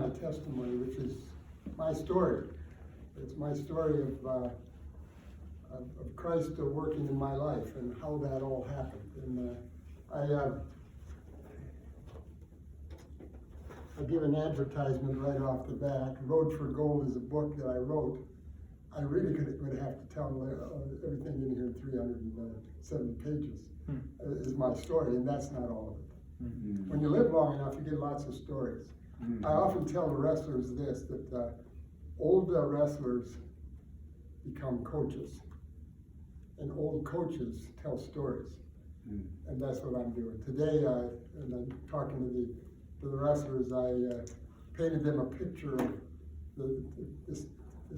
testimony, which is my story. It's my story of Christ working in my life and how that all happened. And I give an advertisement right off the bat. Road for Gold is a book that I wrote. I really would have to tell everything in here in 370 pages is my story, and that's not all of it. Mm-hmm. When you live long enough, you get lots of stories. Mm-hmm. I often tell the wrestlers this, that old wrestlers become coaches, and old coaches tell stories. Mm-hmm. And that's what I'm doing. Today, and I'm talking to the wrestlers, I painted them a picture of this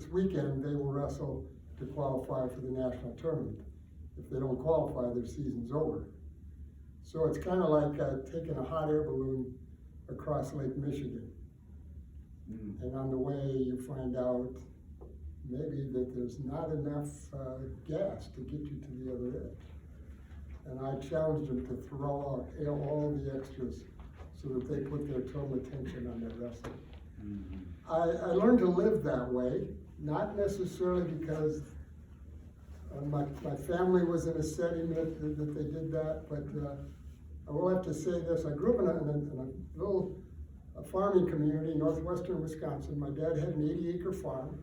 weekend. They will wrestle to qualify for the national tournament. If they don't qualify, their season's over. So it's kind of like taking a hot air balloon across Lake Michigan. Mm. And on the way, you find out maybe that there's not enough gas to get you to the other edge. And I challenged them to throw out all the extras so that they put their total attention on their wrestling. Mm-hmm. I learned to live that way, not necessarily because my family was in a setting that they did that, but I will have to say this. I grew up in a little farming community in northwestern Wisconsin. My dad had an 80-acre farm.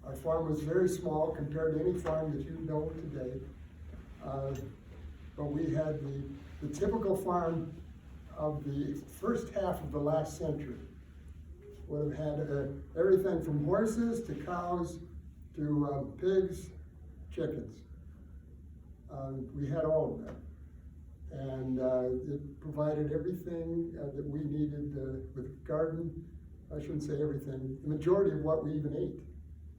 Our farm was very small compared to any farm that you know today. But we had the typical farm of the first half of the last century. Would have had everything from horses to cows to pigs, chickens. We had all of them. And it provided everything that we needed with garden. I shouldn't say everything, the majority of what we even ate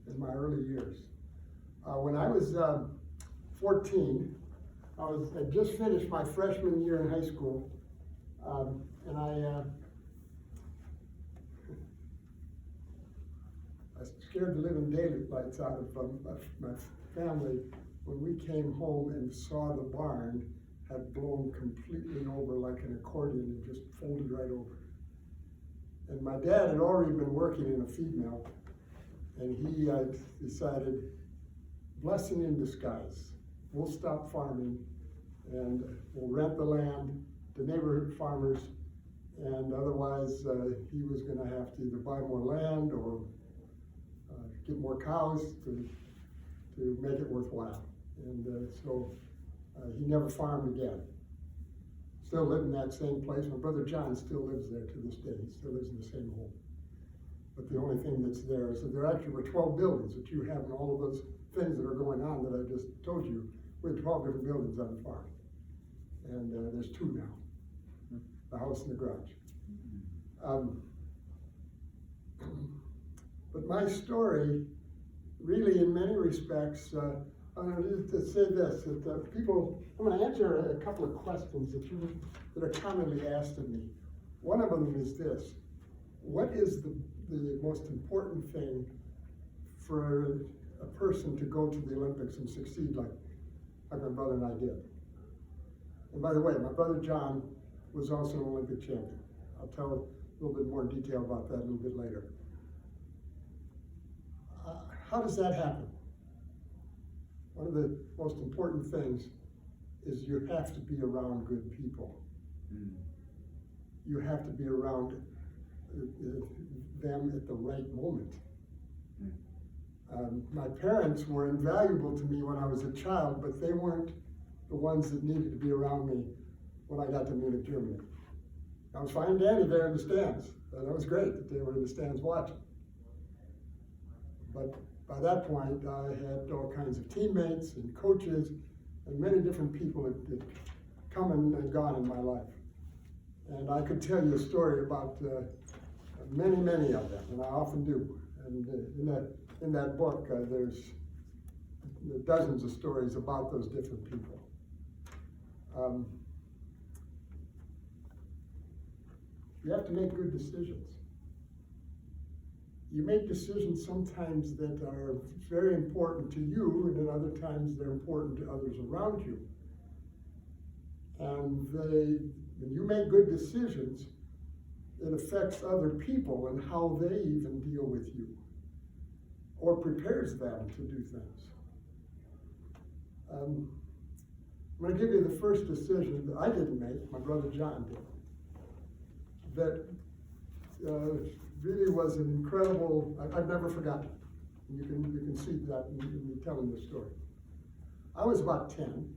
in my early years. When I was 14, I just finished my freshman year in high school, and I scared the living daylights out of my family when we came home and saw the barn had blown completely over like an accordion and just folded right over. And my dad had already been working in a feed mill, and he decided, blessing in disguise, we'll stop farming and we'll rent the land to neighborhood farmers, and otherwise he was going to have to either buy more land or get more cows to make it worthwhile. And so he never farmed again. Still lived in that same place. My brother John still lives there to this day. He still lives in the same home. But the only thing that's there is that there actually were 12 buildings that you have, and all of those things that are going on that I just told you. We had 12 different buildings on the farm. And there's 2 now, the house and the garage. But my story, really in many respects, I'm going to say this, that people, I'm going to answer a couple of questions that are commonly asked of me. One of them is this: what is the most important thing for a person to go to the Olympics and succeed like my brother and I did? And by the way, my brother John was also an Olympic champion. I'll tell a little bit more detail about that a little bit later. How does that happen? One of the most important things is you have to be around good people. Mm. You have to be around them at the right moment. Mm. My parents were invaluable to me when I was a child, but they weren't the ones that needed to be around me when I got to Munich, Germany. I was fine dandy there in the stands. That was great that they were in the stands watching. But by that point, I had all kinds of teammates and coaches and many different people that come and gone in my life. And I could tell you a story about many, many of them, and I often do. And in that book, there's dozens of stories about those different people. You have to make good decisions. You make decisions sometimes that are very important to you, and at other times they're important to others around you. And when you make good decisions, it affects other people and how they even deal with you, or prepares them to do things. I'm going to give you the first decision that I didn't make, my brother John did, that really was an incredible, I've never forgotten it. You can see that in me telling this story. I was about 10.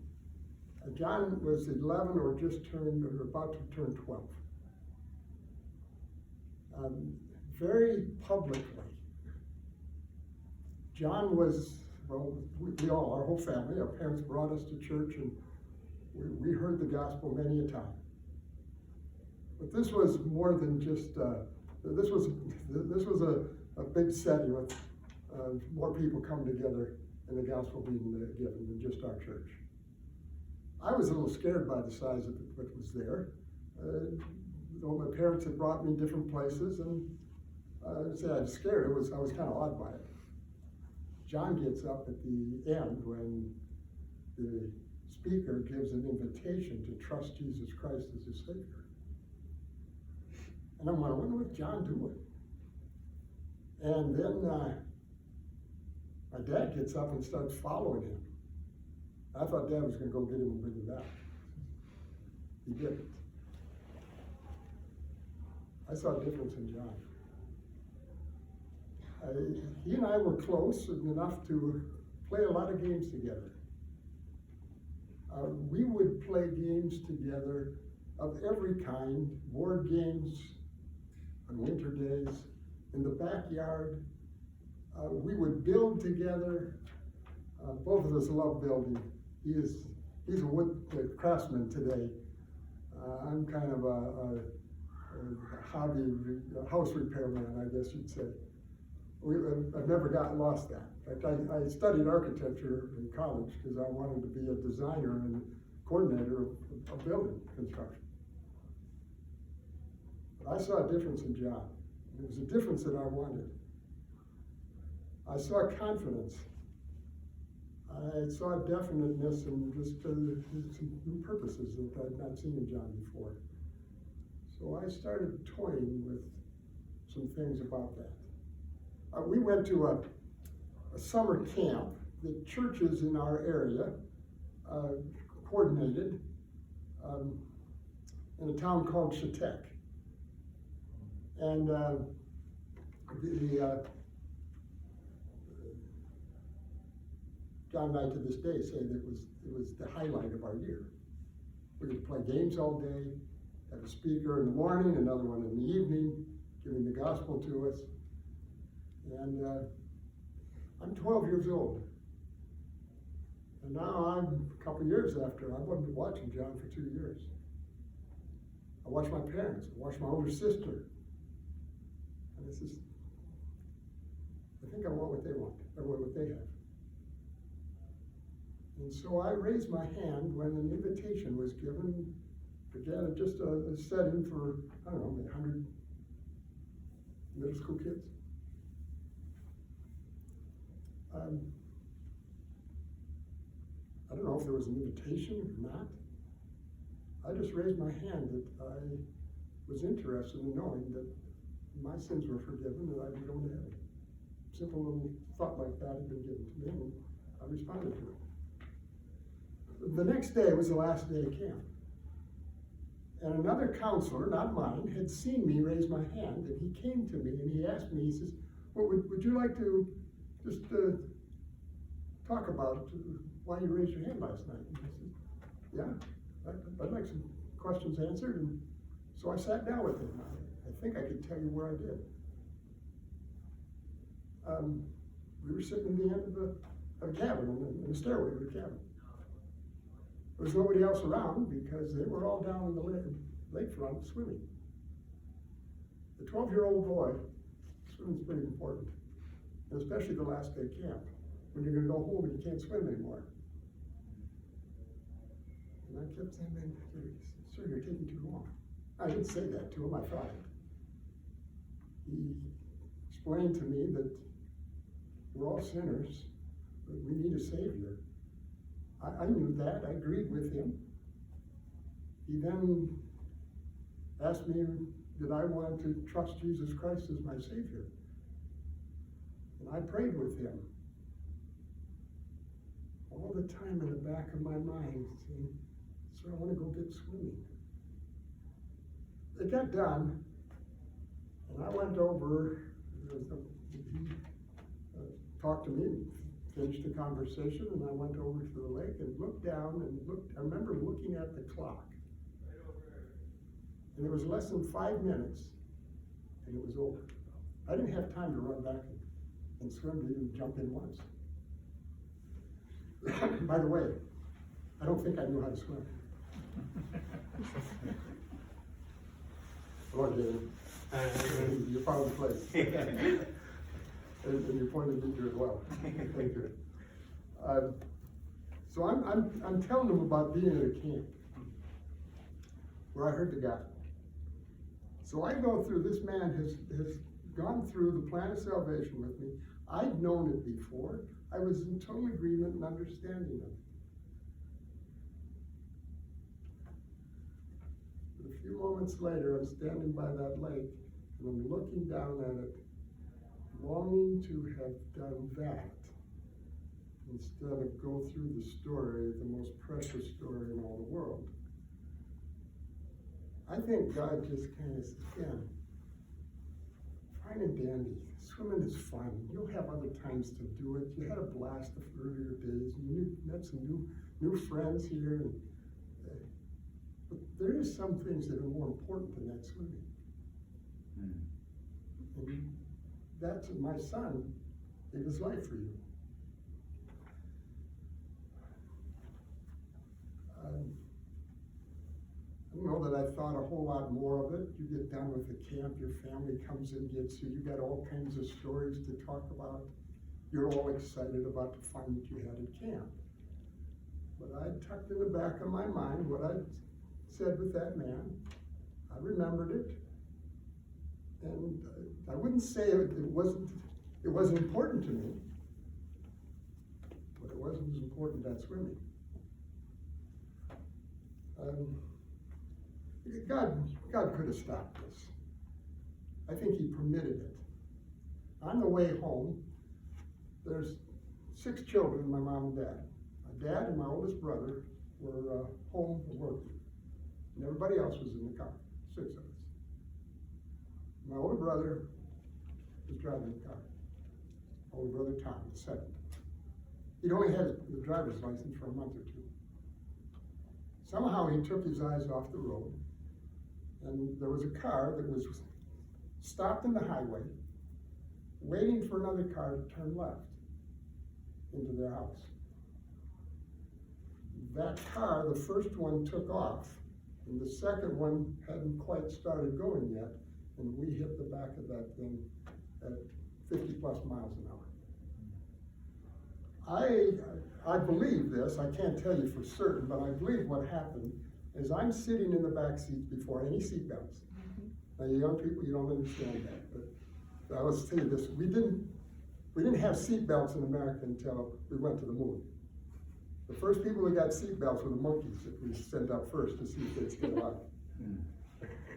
John was 11 or just turned, or about to turn 12. Very publicly, John was, well, we all, our whole family, our parents brought us to church, and we heard the gospel many a time. But this was more than just, this was a big setting with more people coming together and the gospel being given than just our church. I was a little scared by the size of what was there. Though my parents had brought me different places, and I'd say I was scared. I was kind of awed by it. John gets up at the end when the speaker gives an invitation to trust Jesus Christ as his Savior. And I'm wondering, what's John doing? And then my dad gets up and starts following him. I thought Dad was going to go get him and bring him back. He didn't. I saw a difference in John. He and I were close enough to play a lot of games together. We would play games together of every kind, board games on winter days, in the backyard. We would build together. Both of us love building. He's a wood craftsman today. I'm kind of a hobby house repairman, I guess you'd say. I've never lost that. In fact, I studied architecture in college because I wanted to be a designer and coordinator of building construction. But I saw a difference in John. It was a difference that I wanted. I saw confidence. I saw definiteness and just some new purposes that I'd not seen in John before. So I started toying with some things about that. We went to a summer camp that churches in our area coordinated in a town called Chautauqua. And John and I to this day say that it was the highlight of our year. We could play games all day, have a speaker in the morning, another one in the evening, giving the gospel to us. And I'm 12 years old. And now I'm a couple years after. I wasn't watching John for 2 years. I watched my parents, I watched my older sister. And this is, I think I want what they want, or what they have. And so I raised my hand when an invitation was given, again, just a setting for, I don't know, 100 middle school kids. I don't know if there was an invitation or not. I just raised my hand that I was interested in knowing that my sins were forgiven and I'd be going to heaven. Simple little thought like that had been given to me, and I responded to it. The next day was the last day of camp. And another counselor, not mine, had seen me raise my hand, and he came to me and he asked me, he says, well, would you like to just talk about why you raised your hand last night? And I said, yeah, I'd like some questions answered. And so I sat down with him. I think I could tell you where I did. We were sitting in the end of a cabin, in the stairway of the cabin. There was nobody else around because they were all down in the lakefront swimming. The 12-year-old boy, swimming's pretty important, and especially the last day of camp, when you're going to go home and you can't swim anymore. And I kept saying, sir, you're taking too long. I didn't say that to him, I thought it. He explained to me that we're all sinners, but we need a Savior. I knew that, I agreed with him. He then asked me that I wanted to trust Jesus Christ as my Savior. And I prayed with him. All the time in the back of my mind saying, sir, I want to go get swimming. It got done, and I went over, he talked to me, finished the conversation, and I went over to the lake and looked down and looked. I remember looking at the clock. And it was less than 5 minutes, and it was over. I didn't have time to run back and swim to even jump in once. By the way, I don't think I knew how to swim. Hello, Jaden. You found the place. And you pointed me to as well. Thank you. So I'm telling them about being at a camp where I heard the gospel. So I go through, this man has gone through the plan of salvation with me. I'd known it before. I was in total agreement and understanding of it. But a few moments later, I'm standing by that lake and I'm looking down at it, longing to have done that instead of go through the story, the most precious story in all the world. I think God just kind of says, yeah, fine and dandy. Swimming is fun. You'll have other times to do it. You had a blast the earlier days. You met some new friends here. And, but there is some things that are more important than that swimming. And that's my son gave his life for you. I don't know that I thought a whole lot more of it. You get done with the camp, your family comes and gets you. You got all kinds of stories to talk about. You're all excited about the fun that you had at camp. But I tucked in the back of my mind what I said with that man. I remembered it. And I wouldn't say it wasn't important to me, but it wasn't as important as swimming. God could have stopped this. I think he permitted it. On the way home, there's 6 children, my mom and dad. My dad and my oldest brother were home working. And everybody else was in the car, 6 of us. My older brother was driving the car. My older brother Tom, the 7th. He'd only had the driver's license for a month or 2. Somehow he took his eyes off the road, and there was a car that was stopped in the highway, waiting for another car to turn left into their house. That car, the first one took off, and the second one hadn't quite started going yet, and we hit the back of that thing at 50 plus miles an hour. I believe this, I can't tell you for certain, but I believe what happened is I'm sitting in the back seat before any seatbelts. Now, you young people, you don't understand that, but I was telling you this, we didn't have seatbelts in America until we went to the moon. The first people that got seatbelts were the monkeys that we sent up first to see if they'd stay alive.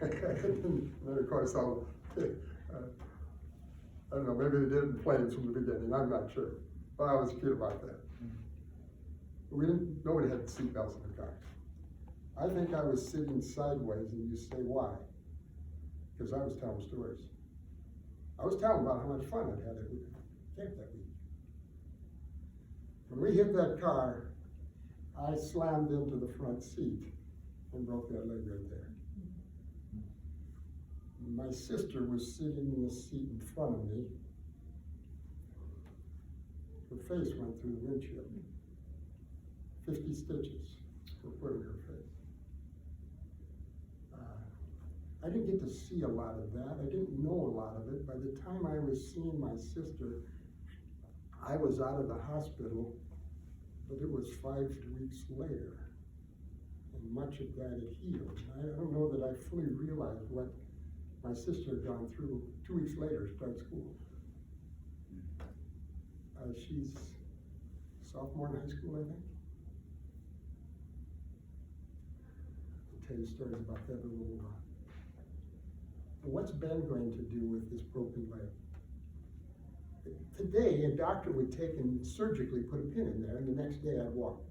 And then of course, I don't know, maybe they did it in planes from the beginning, I'm not sure. But I was a kid about that. Nobody had seatbelts in the car. I think I was sitting sideways, and you say, why? Because I was telling stories. I was telling about how much fun I'd had at camp that week. When we hit that car, I slammed into the front seat and broke that leg right there. My sister was sitting in the seat in front of me. Her face went through the windshield. 50 stitches were put in her face. I didn't get to see a lot of that. I didn't know a lot of it. By the time I was seeing my sister, I was out of the hospital, but it was 5 weeks later. And much of that had healed. I don't know that I fully realized what my sister had gone through 2 weeks later, start school. She's sophomore in high school, I think. I'll tell you stories about that in a little while. what's Ben going to do with this broken leg? Today, a doctor would take and surgically put a pin in there, and the next day I'd walk.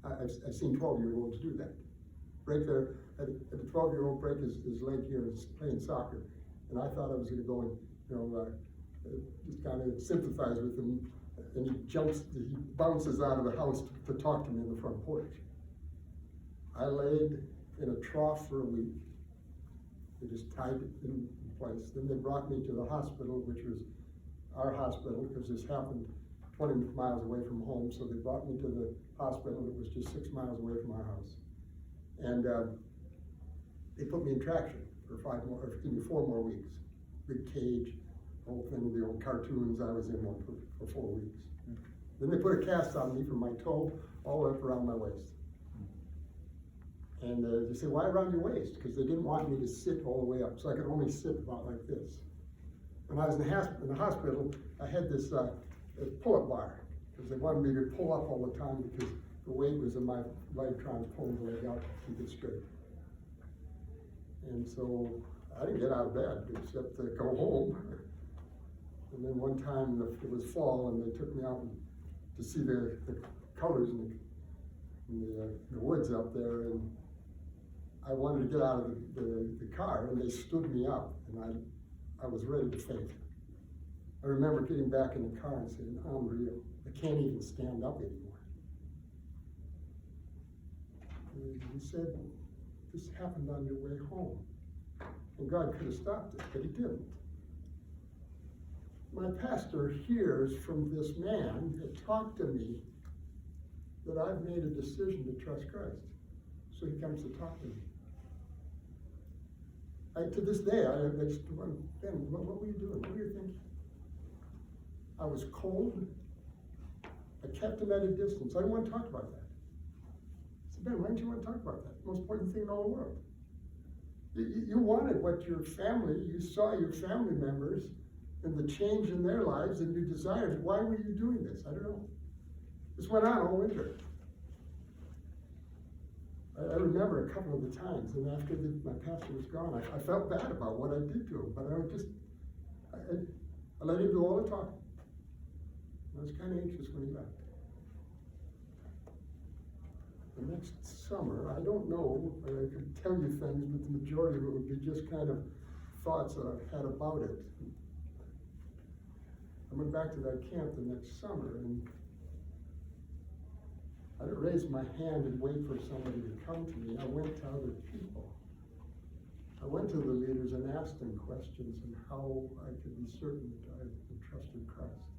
I've seen 12-year-olds do that. Break their, at a 12-year-old break his leg here is playing soccer. And I thought I was going to go and, just kind of sympathize with him. And he bounces out of the house to talk to me in the front porch. I laid in a trough for a week. They just tied it in place. Then they brought me to the hospital, which was our hospital, because this happened 20 miles away from home. So they brought me to the hospital that was just 6 miles away from our house. And they put me in traction for 4 more weeks. Big cage, whole thing, the old cartoons. I was in one for 4 weeks. Then they put a cast on me from my toe all the way up around my waist. And they say, why around your waist? Because they didn't want me to sit all the way up, so I could only sit about like this. When I was in the hospital, I had this pull-up bar, because they wanted me to pull up all the time because the weight was in my leg trying to pull the leg out to keep it straight. And so I didn't get out of bed except to go home. And then one time it was fall, and they took me out to see the colors in the woods up there, and I wanted to get out of the car, and they stood me up, and I was ready to faint. I remember getting back in the car and saying, unreal, I can't even stand up anymore. And he said, this happened on your way home. And God could have stopped it, but he didn't. My pastor hears from this man that talked to me that I've made a decision to trust Christ. So he comes to talk to me. To this day, I just went, Ben, what were you doing? What were you thinking? I was cold. I kept him at a distance. I didn't want to talk about that. I said, Ben, why don't you want to talk about that? Most important thing in all the world. You wanted what your family, you saw your family members and the change in their lives, and you desired it. Why were you doing this? I don't know. This went on all winter. I remember a couple of the times, and after my pastor was gone, I felt bad about what I did to him, but I let him do all the talking. I was kind of anxious when he left. The next summer, I don't know, I could tell you things, but the majority of it would be just kind of thoughts that I've had about it. I went back to that camp the next summer, and I didn't raise my hand and wait for somebody to come to me. I went to other people. I went to the leaders and asked them questions on how I could be certain that I had trusted Christ.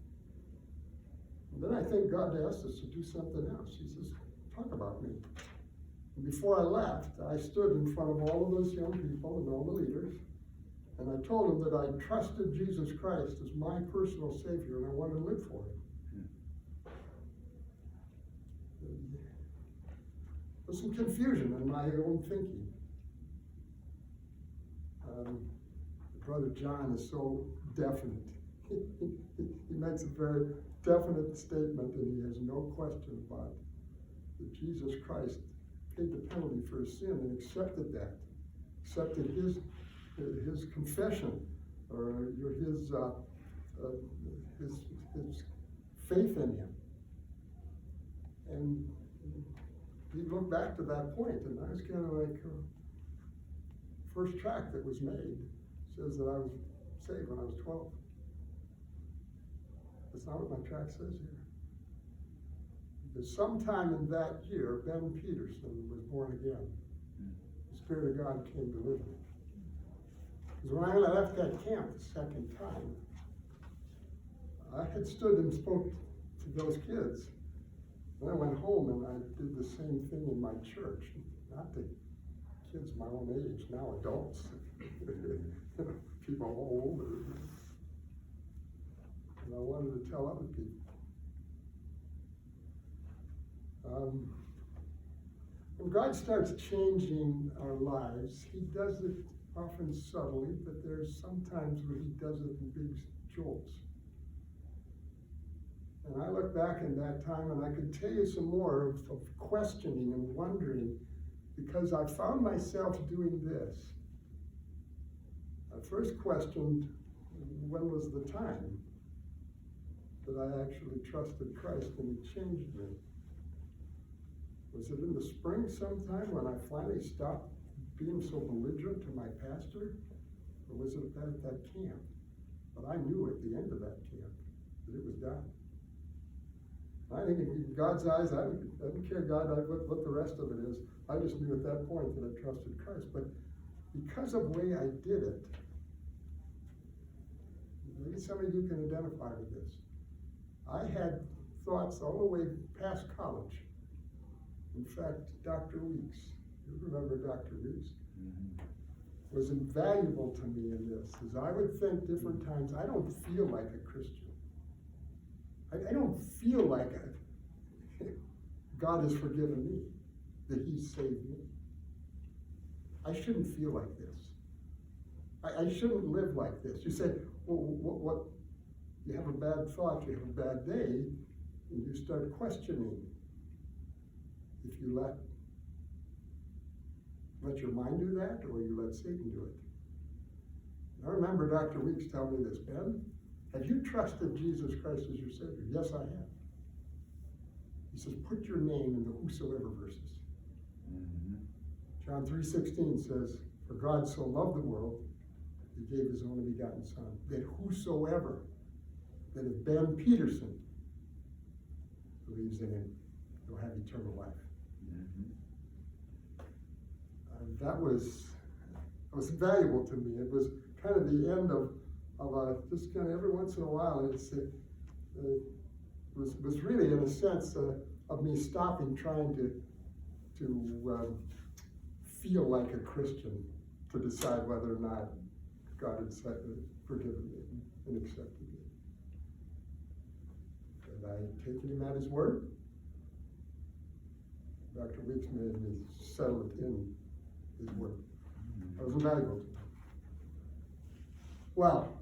And then I think God asked us to do something else. He says, talk about me. And before I left, I stood in front of all of those young people and all the leaders, and I told them that I trusted Jesus Christ as my personal Savior, and I wanted to live for him. There's some confusion in my own thinking. Brother John is so definite. He makes a very definite statement, and he has no question about that Jesus Christ paid the penalty for his sin and accepted that, accepted his confession, or his faith in him. And he looked back to that point, and I was kind of like, first track that was made says that I was saved when I was 12. That's not what my track says here. Because sometime in that year, Ben Peterson was born again. The Spirit of God came to live in him. Because when I left that camp the second time, I had stood and spoke to those kids. Then I went home and I did the same thing in my church. Not the kids my own age, now adults. People all older. And I wanted to tell other people. When God starts changing our lives, he does it often subtly, but there's sometimes where he does it in big jolts. And I look back in that time, and I could tell you some more of questioning and wondering, because I found myself doing this. I first questioned when was the time that I actually trusted Christ and He changed me. Was it in the spring sometime when I finally stopped being so belligerent to my pastor? Or was it at that camp? But I knew at the end of that camp that it was done. I think in God's eyes, I didn't care, God, what the rest of it is. I just knew at that point that I trusted Christ. But because of the way I did it, maybe some of you can identify with this. I had thoughts all the way past college. In fact, Dr. Weeks, you remember Dr. Weeks? Mm-hmm. Was invaluable to me in this, as I would think different times, I don't feel like a Christian. I don't feel like God has forgiven me, that He saved me. I shouldn't feel like this. I shouldn't live like this. You say, well, what? You have a bad thought, you have a bad day, and you start questioning. If you let your mind do that, or you let Satan do it. I remember Dr. Weeks telling me this, Ben, have you trusted Jesus Christ as your Savior? Yes, I have. He says, put your name in the whosoever verses. Mm-hmm. John 3:16 says, for God so loved the world, He gave His only begotten Son, that whosoever, that if Ben Peterson believes in Him, he'll have eternal life. Mm-hmm. That was valuable to me. It was kind of the end of just kind of every once in a while. It was really, in a sense, of me stopping trying to feel like a Christian to decide whether or not God had forgiven me and accepted me. Had I taken Him at His word? Dr. Weeks made me settle it in His word. That was invaluable to me. Well,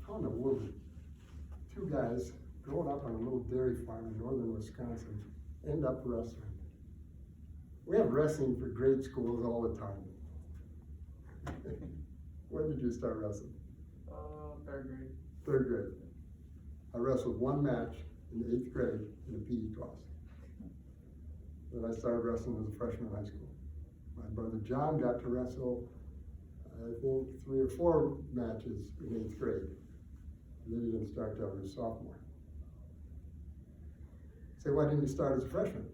how in the world did two guys growing up on a little dairy farm in northern Wisconsin end up wrestling? We have wrestling for grade schools all the time. When did you start wrestling? Third grade. Third grade. I wrestled one match in the 8th grade in a PE class. Then I started wrestling as a freshman in high school. My brother John got to wrestle, I think, 3 or 4 matches in 8th grade. And then he didn't start till he was a sophomore. Say, why didn't he start as a freshman?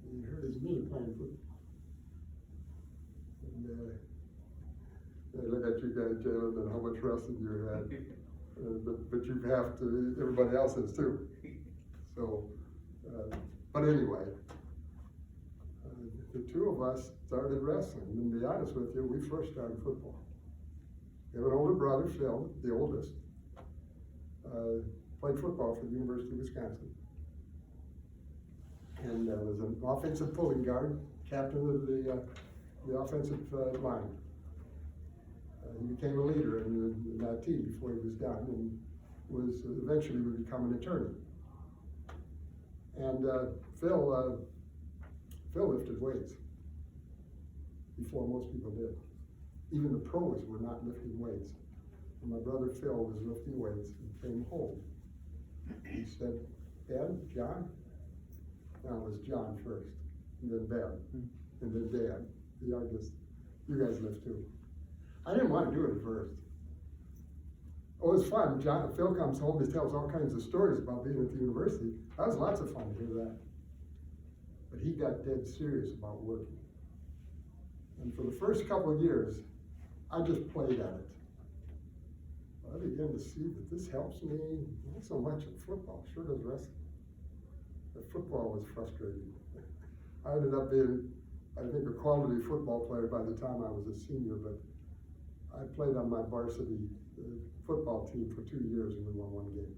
He hurt his knee playing football. And I look at you guys, Jalen, and how much wrestling you had. But you have to, everybody else has too. So, but anyway, the two of us started wrestling. And to be honest with you, we first started football. We have an older brother, Phil, the oldest, played football for the University of Wisconsin. And was an offensive pulling guard, captain of the offensive line. He became a leader in that team before he was done, and was eventually would become an attorney. And Phil lifted weights before most people did. Even the pros were not lifting weights. And my brother Phil was lifting weights and came home. He said, Ben, John? No, it was John first, and then Ben, and then Dan, the youngest. You guys lift too. I didn't want to do it at first. Oh, it was fun. Phil comes home, he tells all kinds of stories about being at the university. That was lots of fun to hear that. But he got dead serious about working. And for the first couple of years, I just played at it. But I began to see that this helps me, not so much in football, sure does wrestling. But football was frustrating. I ended up being, I think, a quality football player by the time I was a senior, but I played on my varsity football team for 2 years and we won 1 game.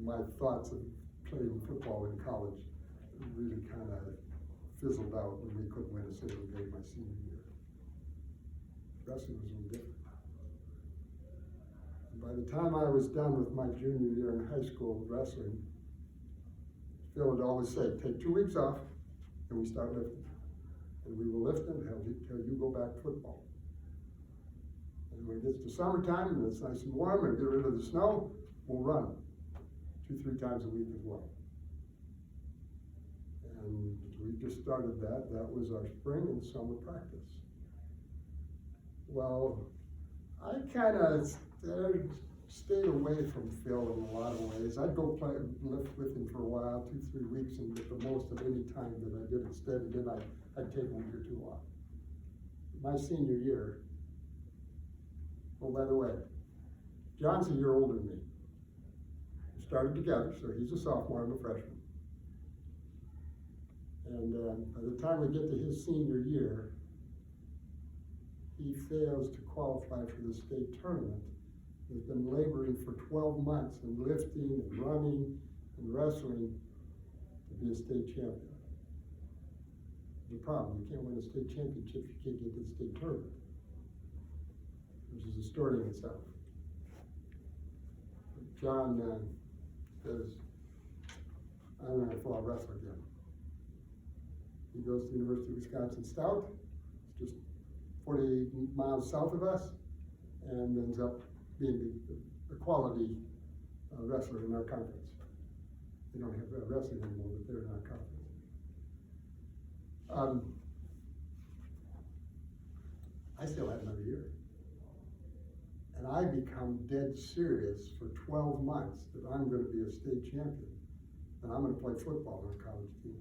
My thoughts of playing football in college really kind of fizzled out when we couldn't win a single game my senior year. Wrestling was a little different. And by the time I was done with my junior year in high school wrestling, Phil would always say, take 2 weeks off and we start lifting. And we will lift them until you go back to football. And when it gets to summertime and it's nice and warm and get rid of the snow, we'll run 2-3 times a week as well. And we just started that. That was our spring and summer practice. Well, I kind of stayed away from Phil in a lot of ways. I'd go lift with him for a while, 2-3 weeks, and get the most of any time that I did instead, and then I'd take a week or two off. My senior year, oh, by the way, John's a year older than me. We started together, so he's a sophomore, I'm a freshman. And by the time we get to his senior year, he fails to qualify for the state tournament. He's been laboring for 12 months and lifting and running and wrestling to be a state champion. There's a problem. You can't win a state championship if you can't get to the state tournament, which is a story in itself. John says, I don't know if I'll wrestle again. He goes to the University of Wisconsin Stout. It's just 48 miles south of us, and ends up being a quality wrestler in our conference. They don't have wrestling anymore, but they're in our conference. I still have another year. And I become dead serious for 12 months that I'm going to be a state champion, and I'm going to play football on a college team.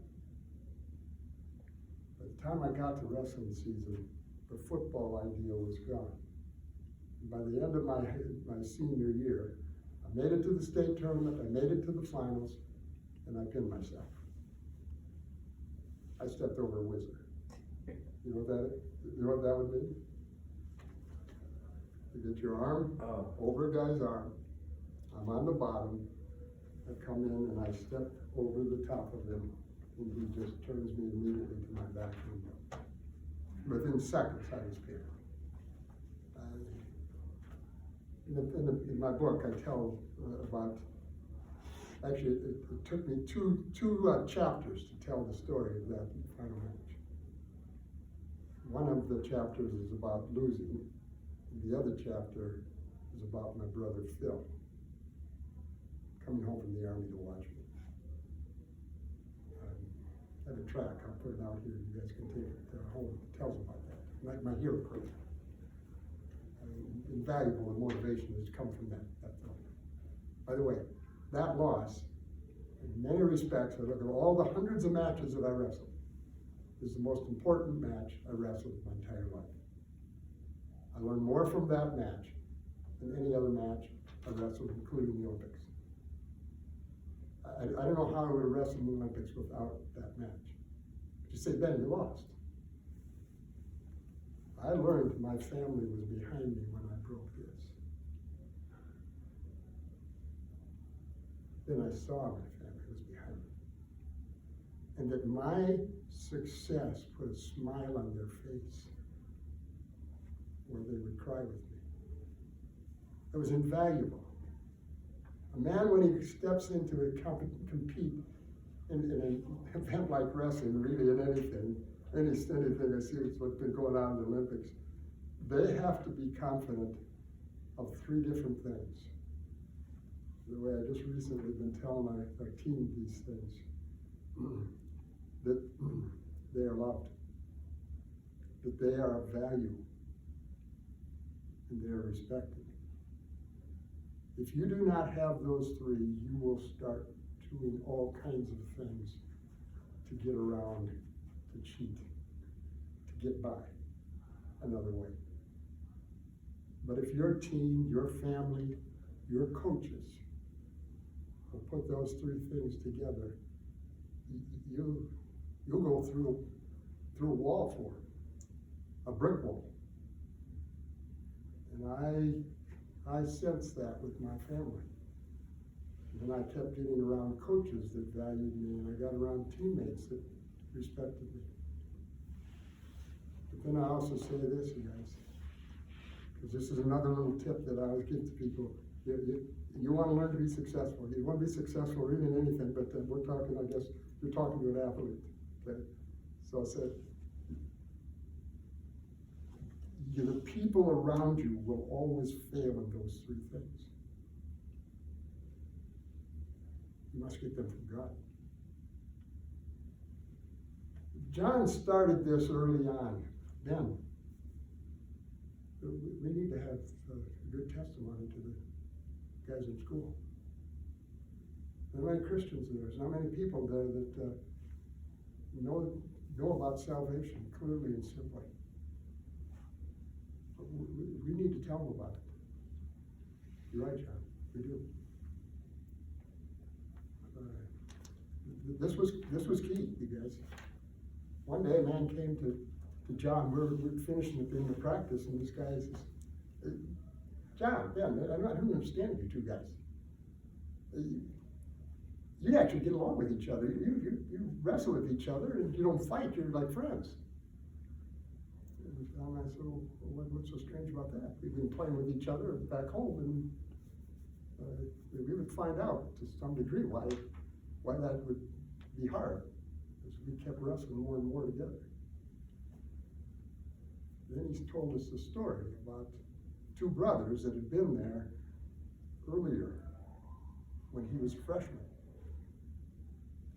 By the time I got to wrestling season, the football idea was gone. And by the end of my senior year, I made it to the state tournament, I made it to the finals, and I pinned myself. I stepped over a wizard. You know what that would mean? You get your arm over a guy's arm, I'm on the bottom, I come in and I step over the top of him, and he just turns me immediately to my back window. Within seconds, I was pinned. In my book, I tell about, actually, it took me two chapters to tell the story of that final match. One of the chapters is about losing, and the other chapter is about my brother Phil coming home from the Army to watch me. I have a track, I'll put it out here, you guys can take it home. It tells about that, my hero career. Invaluable and motivation has come from that film. By the way, that loss, in many respects, I look at all the hundreds of matches that I wrestled, is the most important match I wrestled in my entire life. I learned more from that match than any other match I wrestled, including the Olympics. I don't know how I would have wrestled in the Olympics without that match. But you say, Ben, you lost. I learned my family was behind me when I broke this. Then I saw my family was behind me. And that my success put a smile on their face where they would cry with me. It was invaluable. A man, when he steps into a compete in an event like wrestling, really in anything I see what's been going on in the Olympics, they have to be confident of 3 different things. The way I just recently been telling our team these things, that they are loved, that they are of value, and they are respected. If you do not have those 3, you will start doing all kinds of things to get around, to cheat, to get by another way. But if your team, your family, your coaches will put those 3 things together, you'll go through a wall for them, a brick wall. And I sensed that with my family. And I kept getting around coaches that valued me, and I got around teammates that respected me. But then I also say this, you guys, because this is another little tip that I always give to people. You want to learn to be successful. You want to be successful really in anything, but we're talking, I guess, you're talking to an athlete, okay? So I said, the people around you will always fail in those three things. You must get them from God. John started this early on. Then, we need to have a good testimony to the guys in school. There are many Christians there. There's not many people there that know about salvation clearly and simply. But we need to tell them about it. You're right, John. We do. This was key, you guys. One day, a man came to John. We're finishing the practice, and this guy says, "John, Ben, I don't understand you two guys. You actually get along with each other. You wrestle with each other, and you don't fight. You're like friends." And I said, "Well, what's so strange about that? We've been playing with each other back home, and we would find out to some degree why that would be hard, because we kept wrestling more and more together." Then he told us the story about two brothers that had been there earlier when he was a freshman.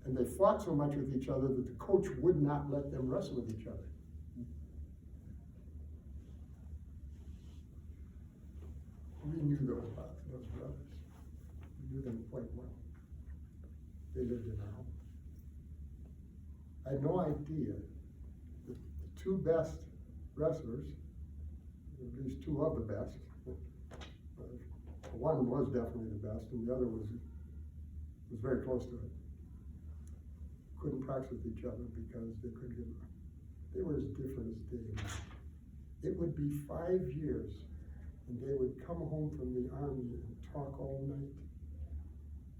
And they fought so much with each other that the coach would not let them wrestle with each other. We knew those brothers. We knew them quite well. They lived in our home. I had no idea that the two best wrestlers, at least two of the best, one was definitely the best, and the other was very close to it. Couldn't practice with each other because they were as different as day and night. It would be 5 years, and they would come home from the army and talk all night.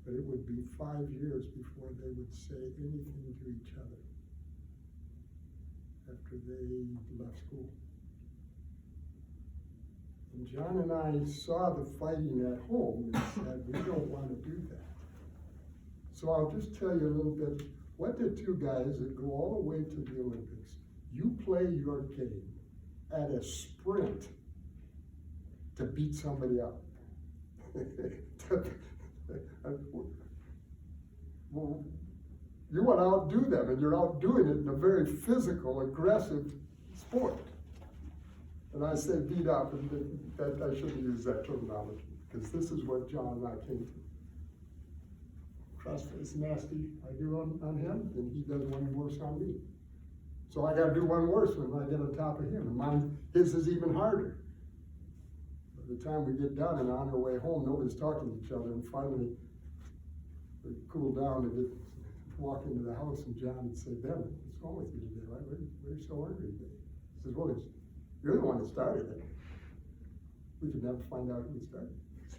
But it would be 5 years before they would say anything to each other after they left school. And John and I saw the fighting at home and said, we don't want to do that. So I'll just tell you a little bit. What did two guys that go all the way to the Olympics, you play your game at a sprint to beat somebody up. Well, you want to outdo them, and you're outdoing it in a very physical, aggressive sport. And I say beat up, and that I shouldn't use that terminology, because this is what John and I came to. CrossFit's nasty I do on him, and he does one worse on me. So I got to do one worse when I get on top of him, and his is even harder. By the time we get done and on our way home, nobody's talking to each other, and finally we cool down and walk into the house, and John would say, Ben, what's wrong with you today? Why are you so angry today? He says, well, you're the one that started it. We could never find out who started it.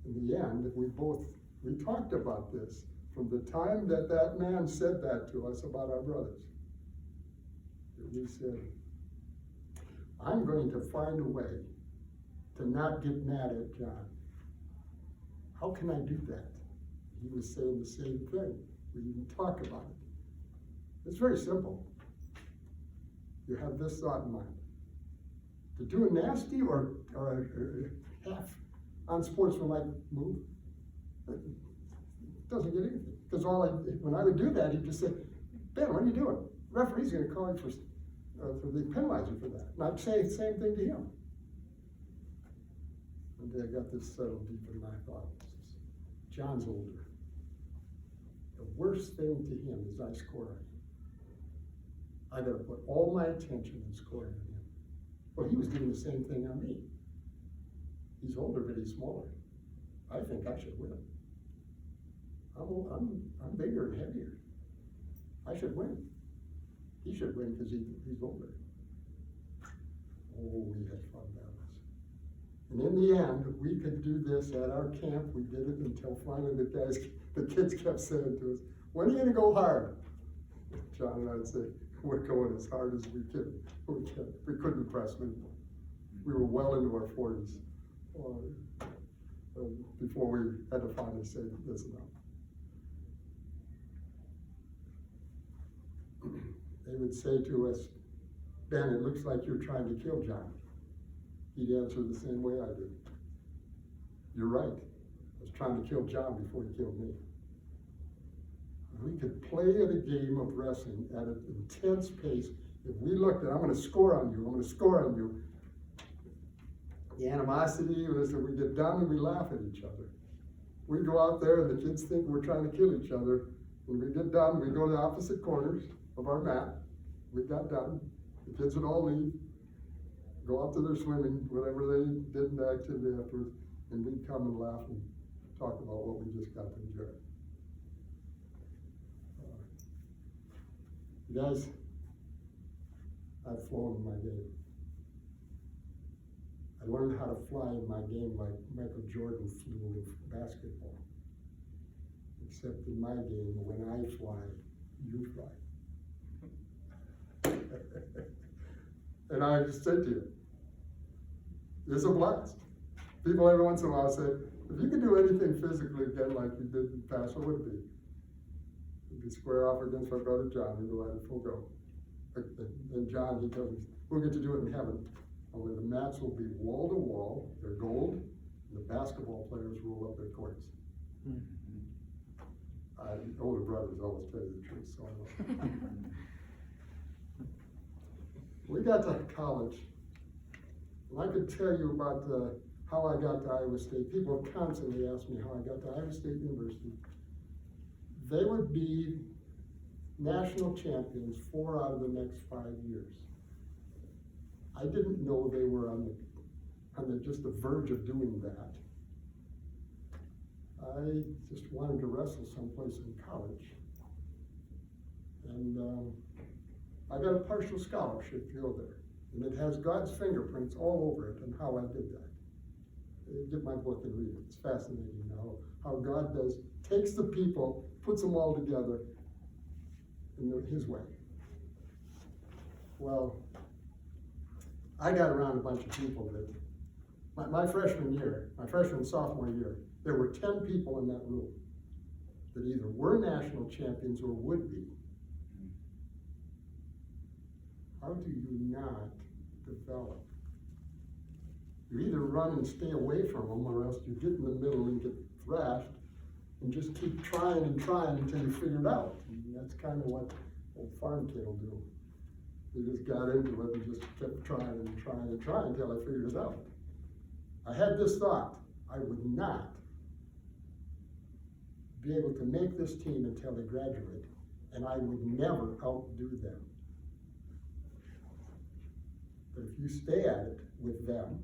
In the end, we talked about this from the time that man said that to us about our brothers. We said, I'm going to find a way to not get mad at John. How can I do that? He was saying the same thing. We didn't talk about it. It's very simple. You have this thought in mind. To do a nasty or a half unsportsmanlike move, it doesn't get anything. Because when I would do that, he'd just say, Ben, what are you doing? The referee's going to call you for the penalizer for that. And I'd say the same thing to him. One day I got this settled deep in my thought. John's older. The worst thing to him is I score on him. I got to put all my attention in scoring on him. Well, he was doing the same thing on me. He's older, but he's smaller. I think I should win. I'm bigger and heavier. I should win. He should win because he's older. Oh, we had fun battles. And in the end, we could do this at our camp. We did it until finally the kids kept saying to us, when are you going to go hard? John and I would say, we're going as hard as we can. We couldn't impress me. We were well into our 40s before we had to finally say, that's enough. They would say to us, Ben, it looks like you're trying to kill John. He'd answer the same way I did. You're right. I was trying to kill John before he killed me. We could play at a game of wrestling at an intense pace. If we looked at, I'm going to score on you, I'm going to score on you. The animosity was that we get done and we laugh at each other. We go out there and the kids think we're trying to kill each other. When we get done, we go to the opposite corners of our mat. We got done. The kids would all leave, go out to their swimming, whatever they did in the activity afterwards, and we'd come and laugh and talk about what we just got to enjoy. Guys, I've flown in my game. I learned how to fly in my game like Michael Jordan flew in basketball. Except in my game, when I fly, you fly. And I just said to you, it's a blast. People every once in a while say, if you could do anything physically again like you did in the past, what would it be? You'd be square off against my brother John and go at it full go. And John, he tells me, we'll get to do it in heaven. Only the mats will be wall to wall, they're gold, and the basketball players roll up their courts. Older brothers always tell you the truth, so I know. We got to college, and I could tell you about how I got to Iowa State. People constantly ask me how I got to Iowa State University. They would be national champions 4 out of the next 5 years. I didn't know they were on just the verge of doing that. I just wanted to wrestle someplace in college. And I got a partial scholarship to go there. And it has God's fingerprints all over it and how I did that. Get my book and read it. It's fascinating how God takes the people, puts them all together in his way. Well, I got around a bunch of people that, my freshman and sophomore year, there were 10 people in that room that either were national champions or would be. How do you not develop? You either run and stay away from them, or else you get in the middle and get thrashed and just keep trying and trying until you figure it out. And that's kind of what old farm kid will do. They just got into it and just kept trying and trying and trying until I figured it out. I had this thought, I would not be able to make this team until they graduate, and I would never outdo them. But if you stay at it with them,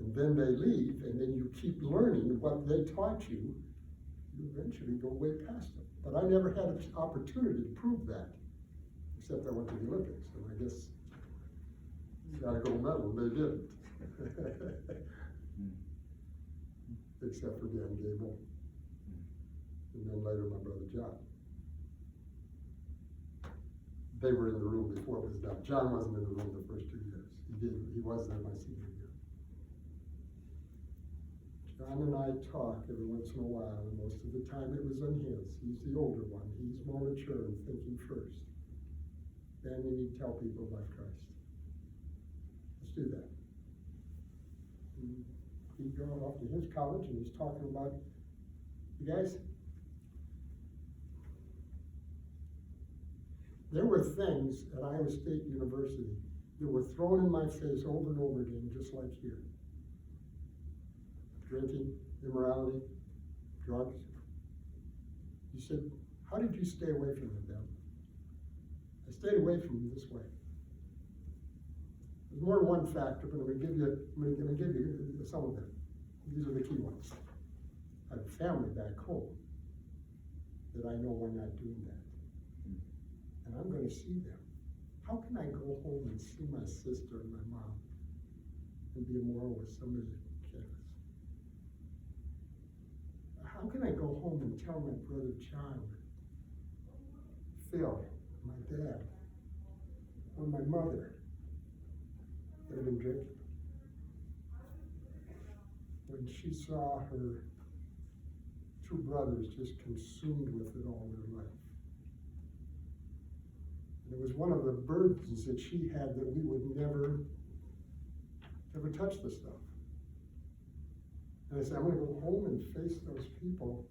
and then they leave, and then you keep learning what they taught you, you eventually go way past them. But I never had an opportunity to prove that, except I went to the Olympics, and I guess got a gold medal, and they didn't. Except for Dan Gable, and then later my brother John. They were in the room before it was done. John wasn't in the room the first 2 years. He was there my senior year. John and I talk every once in a while, and most of the time it was on his. He's the older one. He's more mature and thinking first. Then you need to tell people about Christ. Let's do that. And he'd go off to his college and he's talking about, you guys, there were things at Iowa State University that were thrown in my face over and over again, just like here. Drinking, immorality, drugs. You said, how did you stay away from them, Ben? I stayed away from them this way. There's more than one factor, but I'm going to give you some of them. These are the key ones. I have family back home that I know we're not doing that. And I'm going to see them. How can I go home and see my sister and my mom and be immoral with somebody that cares? How can I go home and tell my brother John, Phil, my dad, or my mother that I've been drinking? When she saw her 2 brothers just consumed with it all their life. And it was one of the burdens that she had that we would never touch the stuff. And I said, I'm gonna go home and face those people.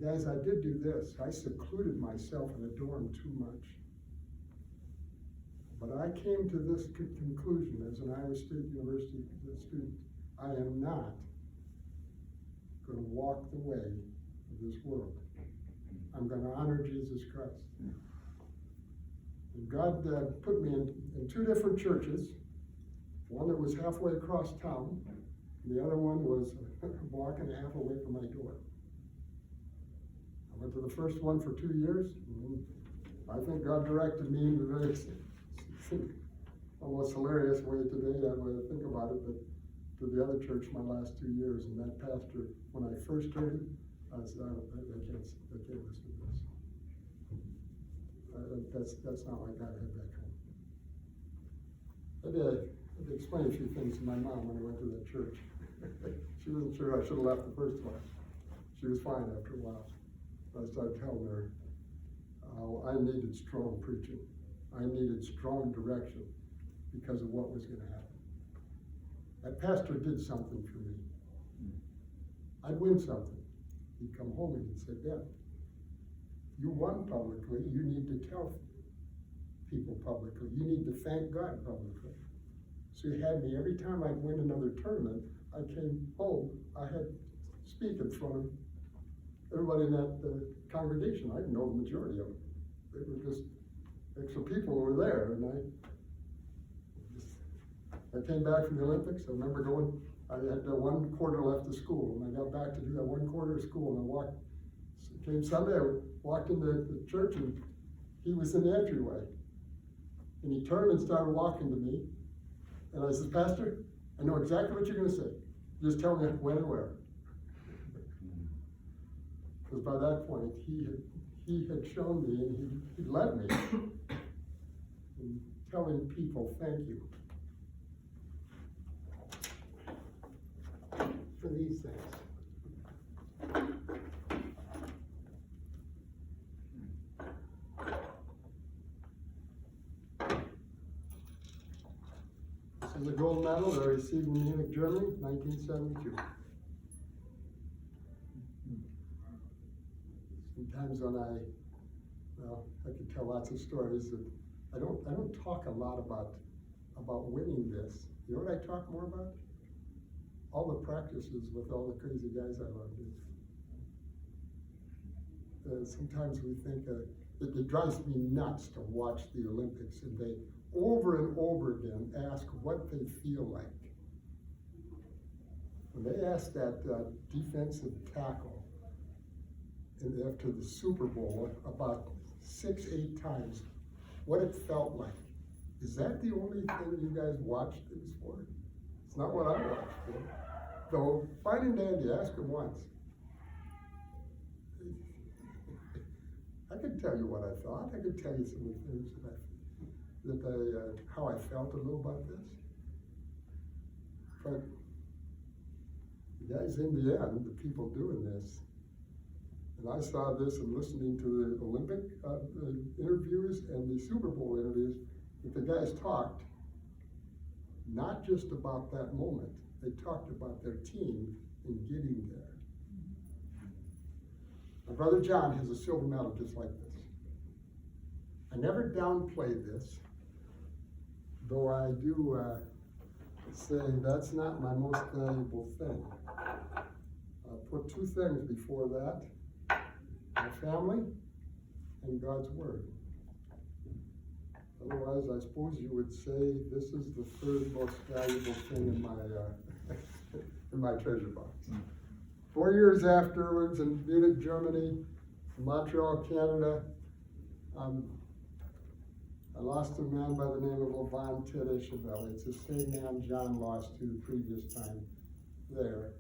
Guys, I did do this. I secluded myself in a dorm too much. But I came to this conclusion as an Iowa State University student. I am not going to walk the way of this world. I'm going to honor Jesus Christ. And God put me in two different churches. One that was halfway across town, and the other one was a block and a half away from my door. I went to the first one for 2 years, and I think God directed me in a very almost hilarious way today, when I think about it, but to the other church my last 2 years, and that pastor, when I first heard it, I said, I can't listen to this. That's not like God had back home. I had to explain a few things to my mom when I went to that church. She wasn't sure I should have left the first one. She was fine after a while. I started telling her how I needed strong preaching. I needed strong direction because of what was going to happen. That pastor did something for me. I'd win something. He'd come home and he'd say, Ben, you won publicly. You need to tell people publicly. You need to thank God publicly. So he had me, every time I'd win another tournament, I came home, I had to speak in front of everybody in that congregation. I didn't know the majority of them. They were just extra people who were there, and I came back from the Olympics. I remember I had 1 quarter left of school, and I got back to do that 1 quarter of school, and came Sunday, I walked into the church, and he was in the entryway. And he turned and started walking to me, and I said, Pastor, I know exactly what you're going to say. Just tell me when and where. Because by that point, he had shown me, and he led me in telling people thank you for these things. This is a gold medal that I received in Munich, Germany, 1972. Sometimes when I could tell lots of stories that I don't talk a lot about winning this. You know what I talk more about? All the practices with all the crazy guys I love doing. Sometimes we think it drives me nuts to watch the Olympics, and they over and over again ask what they feel like. When they ask that defensive tackle, and after the Super Bowl, about 6-8 times, what it felt like. Is that the only thing you guys watched this for? It's not what I watched for. Though, fine and dandy, ask him once. I could tell you what I thought. I could tell you some of the things how I felt a little about this. But the guys, in the end, the people doing this, and I saw this and listening to the Olympic interviews and the Super Bowl interviews, that the guys talked not just about that moment, they talked about their team in getting there. My brother John has a silver medal just like this. I never downplay this, though I do say that's not my most valuable thing. I put 2 things before that: my family and God's Word. Otherwise, I suppose you would say this is the 3rd most valuable thing in my in my treasure box. 4 years afterwards, in Munich, Germany, Montreal, Canada, I lost a man by the name of Levan Tedeschiavelli. It's the same man John lost to the previous time there.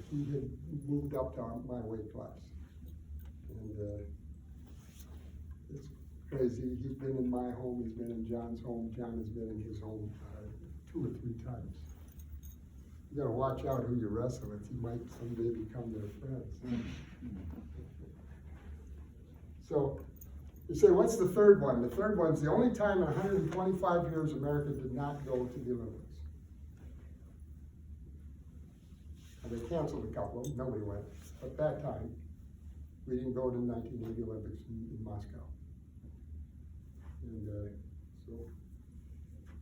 He had moved up to my weight class. And it's crazy. He's been in my home, he's been in John's home, John has been in his home 2 or 3 times. You gotta watch out who you wrestle with. You might someday become their friends. So, You say, what's the third one? The third one's the only time in 125 years America did not go to the Olympics. And they canceled a couple of them, nobody went. But that time, we didn't go to the 1980 Olympics in Moscow.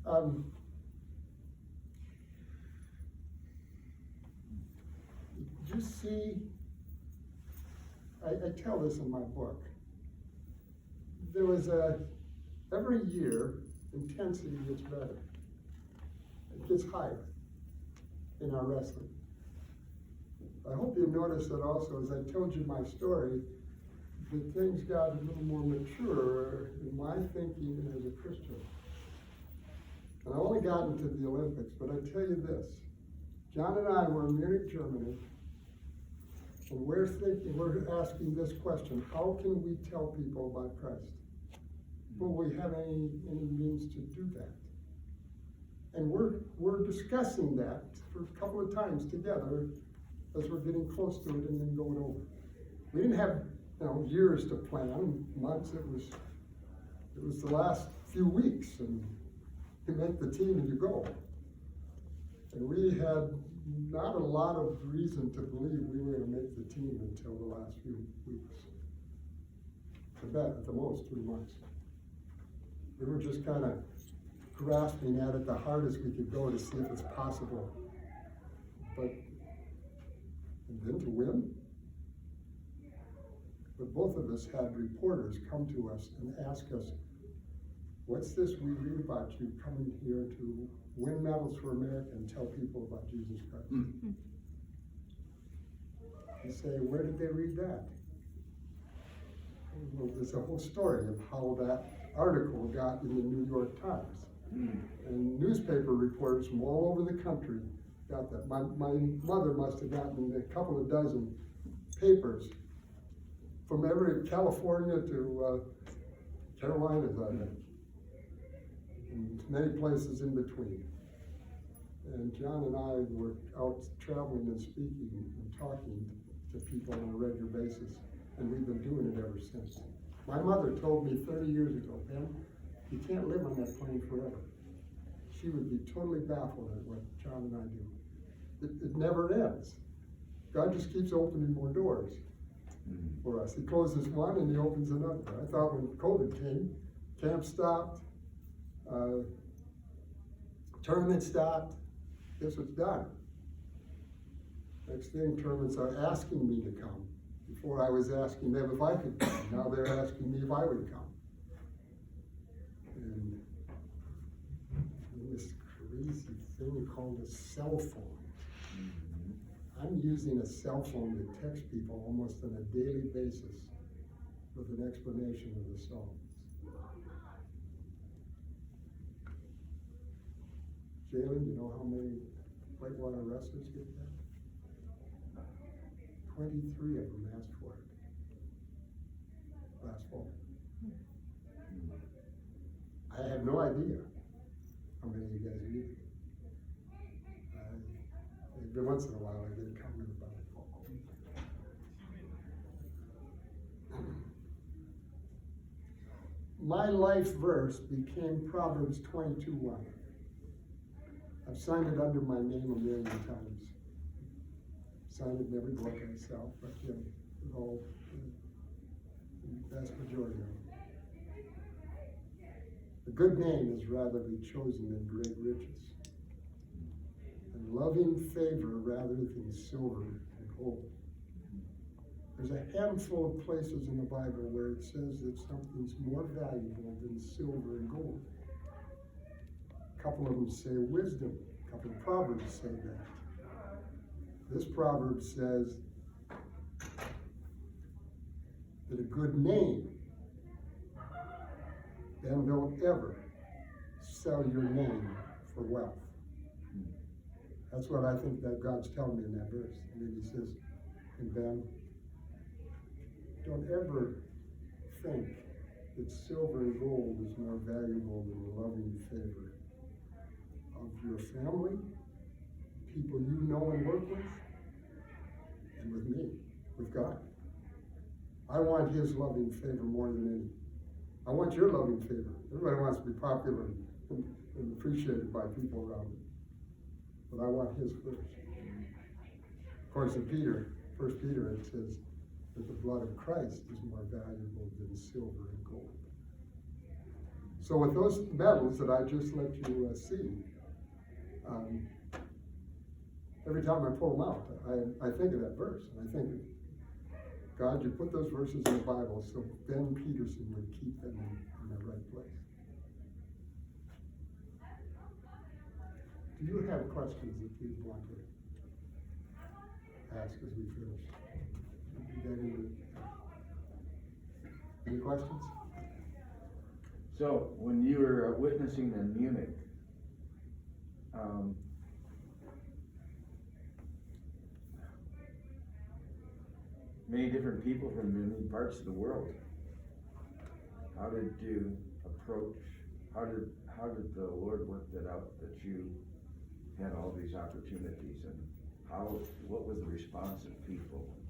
And you see, I tell this in my book. There was every year, intensity gets better. It gets higher in our wrestling. I hope you noticed that also, as I told you my story, that things got a little more mature in my thinking as a Christian. And I only got into the Olympics, but I tell you this, John and I were in Munich, Germany, and we're asking this question: how can we tell people about Christ? Will we have any means to do that? And we're discussing that for a couple of times together as we're getting close to it and then going over. We didn't have years to plan, months. It was the last few weeks, and you make the team and you go. And we had not a lot of reason to believe we were going to make the team until the last few weeks. At the most 3 months. We were just kind of grasping at it the hardest we could go to see if it's possible. And then to win. But both of us had reporters come to us and ask us, what's this we read about you coming here to win medals for America and tell people about Jesus Christ? Mm-hmm. You say, where did they read that? Well, there's a whole story of how that article got in the New York Times. Mm. And newspaper reporters from all over the country got that. My mother must have gotten a couple of dozen papers from every California to Carolinas, I think, and many places in between. And John and I were out traveling and speaking and talking to people on a regular basis, and we've been doing it ever since. My mother told me 30 years ago, Ben, you can't live on that plane forever. She would be totally baffled at what John and I do. It never ends. God just keeps opening more doors for us. He closes one and he opens another. I thought when COVID came, camp stopped, tournament stopped, guess what's done? Next thing, tournaments are asking me to come. Before I was asking them if I could come. Now they're asking me if I would come. And this crazy thing called a cell phone. I'm using a cell phone to text people almost on a daily basis with an explanation of the Psalms. Jalen, you know how many whitewater wrestlers get that? 23 of them asked for it last fall. I have no idea how many of you guys need it. Every once in a while I get a comment about it. My life verse became Proverbs 22:1. I've signed it under my name a million times. Signed it in every book I sell, but all the vast majority of them. A good name is rather be chosen than great riches, and loving favor rather than silver and gold. There's a handful of places in the Bible where it says that something's more valuable than silver and gold. A couple of them say wisdom. A couple of Proverbs say that. This proverb says that a good name, then don't ever sell your name for wealth. That's what I think that God's telling me in that verse. And then he says, and Ben, don't ever think that silver and gold is more valuable than the loving favor of your family, people you know and work with, and with me, with God. I want his loving favor more than any. I want your loving favor. Everybody wants to be popular and appreciated by people around them. But I want his first. Of course, in Peter, 1 Peter, it says that the blood of Christ is more valuable than silver and gold. So with those metals that I just let you see, every time I pull them out, I think of that verse, and I think, God, you put those verses in the Bible so Ben Peterson would keep them in the right place. Do you have questions that you want to ask as we finish? Any questions? So, when you were witnessing in Munich, many different people from many parts of the world, how did you approach, how did the Lord work that out, that you had all these opportunities, and what was the response of people?